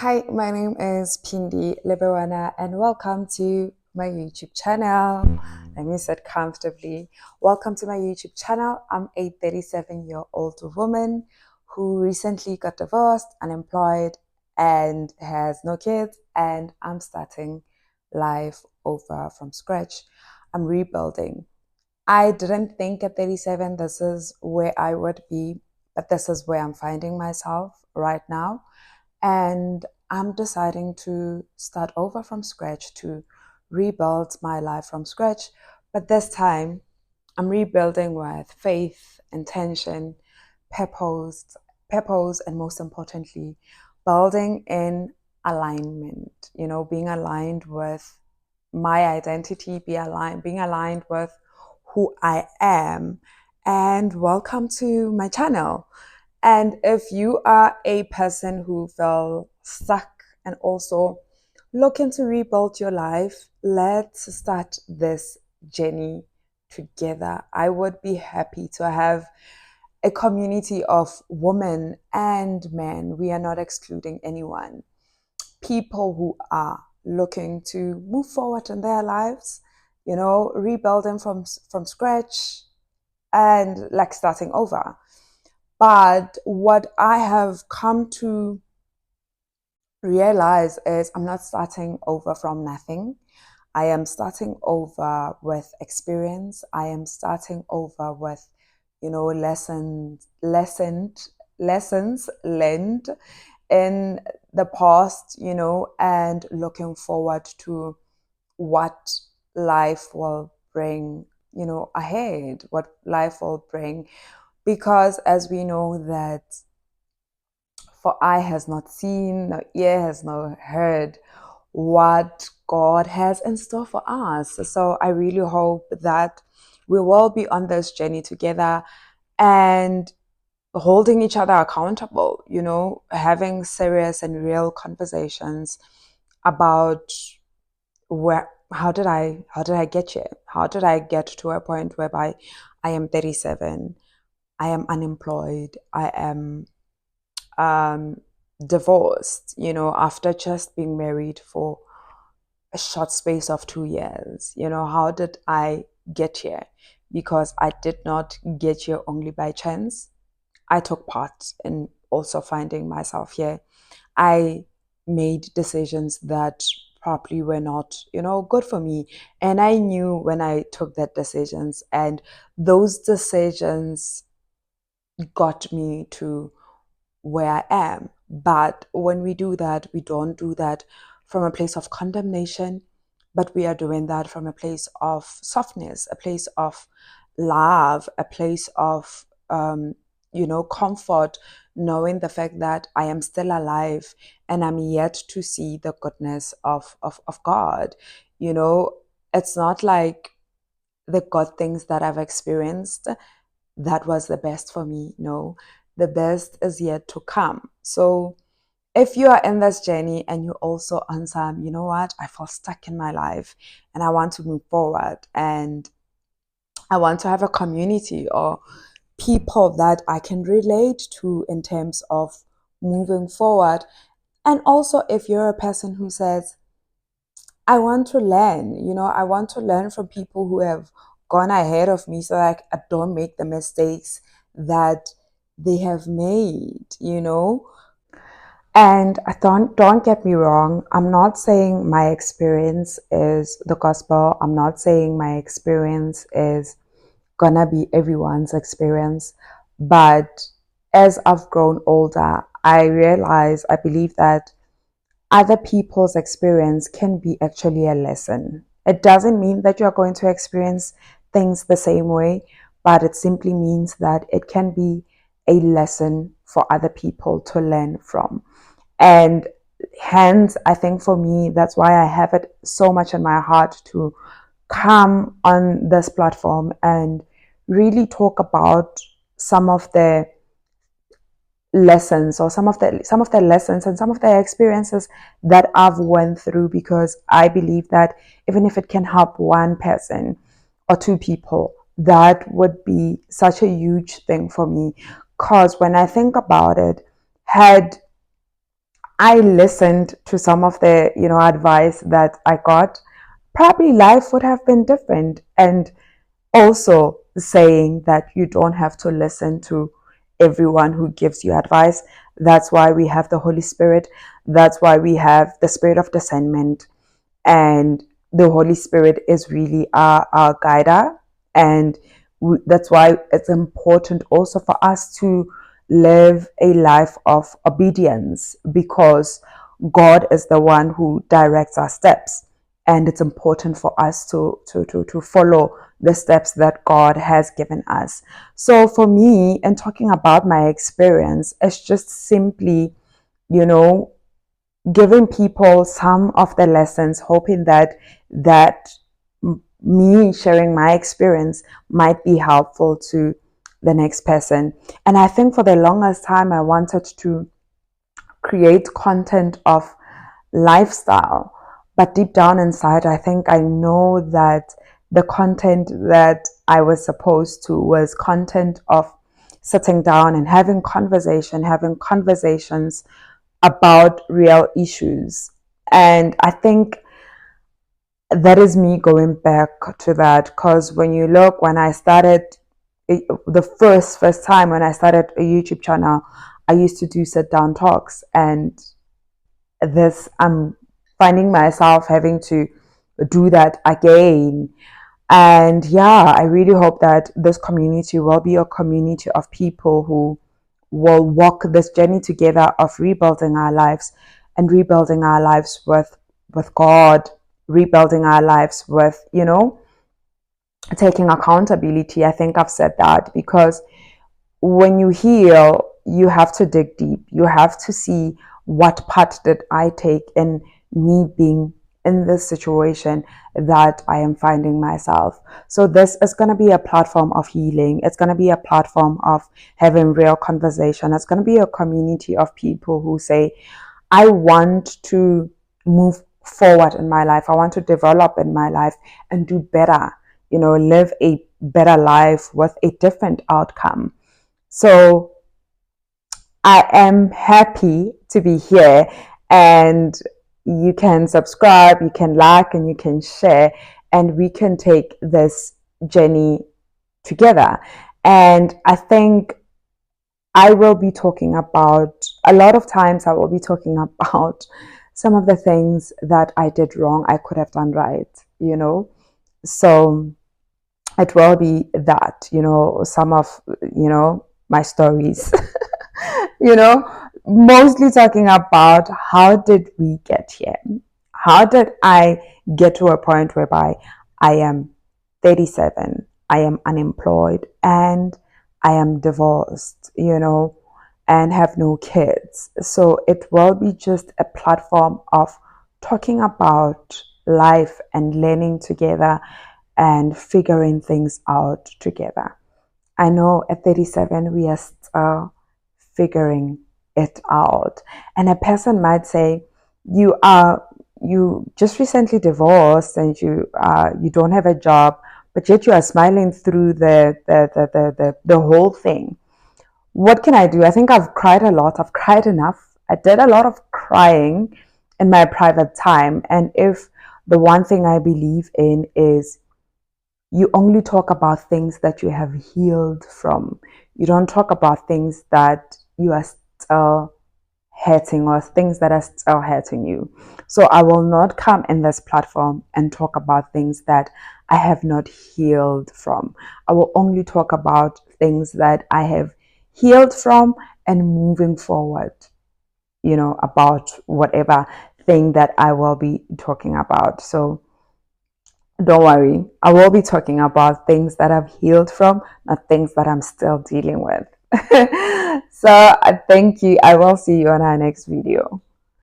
Hi, my name is Pindi Lebewana and welcome to my YouTube channel. Let me sit comfortably. Welcome to my YouTube channel. I'm a 37-year-old woman who recently got divorced, unemployed, and has no kids, and I'm starting life over from scratch. I'm rebuilding. I didn't think at 37 this is where I would be, but this is where I'm finding myself right now. And I'm deciding to start over from scratch, to rebuild my life from scratch. But this time, I'm rebuilding with faith, intention, purpose, and most importantly, building in alignment. Being aligned with my identity, being aligned with who I am. And welcome to my channel. And if you are a person who felt stuck and also looking to rebuild your life, let's start this journey together. I would be happy to have a community of women and men. We are not excluding anyone. People who are looking to move forward in their lives, rebuilding from scratch and like starting over. But what I have come to realize is I'm not starting over from nothing. I am starting over with experience. I am starting over with, lessons learned in the past, and looking forward to what life will bring, ahead, what life will bring. Because as we know that for eye has not seen, no ear has not heard what God has in store for us. So I really hope that we will be on this journey together and holding each other accountable, having serious and real conversations about how did I get here? How did I get to a point whereby I am 37, I am unemployed, I am divorced, after just being married for a short space of 2 years. How did I get here? Because I did not get here only by chance. I took part in also finding myself here. I made decisions that probably were not, good for me. And I knew when I took that decisions, and those decisions got me to where I am. But when we do that, we don't do that from a place of condemnation, but we are doing that from a place of softness, a place of love, a place of, comfort, knowing the fact that I am still alive and I'm yet to see the goodness of God. It's not like the good things that I've experienced that was the best for me. No, the best is yet to come. So if you are in this journey and you also answer, you know what, I feel stuck in my life and I want to move forward and I want to have a community or people that I can relate to in terms of moving forward. And also, if you're a person who says, I want to learn, I want to learn from people who have gone ahead of me so that I don't make the mistakes that they have made. And I don't get me wrong, I'm not saying my experience is the gospel. I'm not saying my experience is gonna be everyone's experience. But as I've grown older, I believe that other people's experience can be actually a lesson. It doesn't mean that you're going to experience things the same way, but it simply means that it can be a lesson for other people to learn from. And hence, I think for me, that's why I have it so much in my heart to come on this platform and really talk about some of the lessons or some of the lessons and some of the experiences that I've went through, because I believe that even if it can help one person or two people, that would be such a huge thing for me. Because when I think about it, had I listened to some of the, advice that I got, probably life would have been different. And also saying that you don't have to listen to everyone who gives you advice. That's why we have the Holy Spirit. That's why we have the spirit of discernment. And the Holy Spirit is really our guider. And that's why it's important also for us to live a life of obedience, because God is the one who directs our steps. And it's important for us to follow the steps that God has given us. So for me, and talking about my experience, it's just simply, you know, giving people some of the lessons, hoping that me sharing my experience might be helpful to the next person. And I think for the longest time, I wanted to create content of lifestyle, but deep down inside, I think I know that the content that I was supposed to was content of sitting down and having conversations about real issues. And I think that is me going back to that, because when you look, when I started the first time when I started a YouTube channel, I used to do sit down talks, and this I'm finding myself having to do that again. And yeah, I really hope that this community will be a community of people who will walk this journey together of rebuilding our lives, and rebuilding our lives with God, rebuilding our lives with, taking accountability. I think I've said that, because when you heal, you have to dig deep. You have to see, what part did I take in me being in this situation that I am finding myself. So this is going to be a platform of healing. It's going to be a platform of having real conversation. It's going to be a community of people who say, I want to move forward in my life. I want to develop in my life and do better, live a better life with a different outcome. So I am happy to be here, and you can subscribe, you can like, and you can share, and we can take this journey together. And I think I will be talking about, a lot of times I will be talking about some of the things that I did wrong, I could have done right, So it will be that, some of, my stories, mostly talking about, how did we get here? How did I get to a point whereby I am 37, I am unemployed, and I am divorced, and have no kids? So it will be just a platform of talking about life and learning together and figuring things out together. I know at 37, we are still figuring it out. And a person might say, you just recently divorced, and you don't have a job, but yet you are smiling through the whole thing. What can I do? I think I've cried a lot. I've cried enough. I did a lot of crying in my private time. And if the one thing I believe in is, you only talk about things that you have healed from. You don't talk about things that you are still hurting, or things that are still hurting you. So I will not come in this platform and talk about things that I have not healed from. I will only talk about things that I have healed from, and moving forward, about whatever thing that I will be talking about. So don't worry, I will be talking about things that I've healed from, not things that I'm still dealing with. So thank you. I will see you on our next video.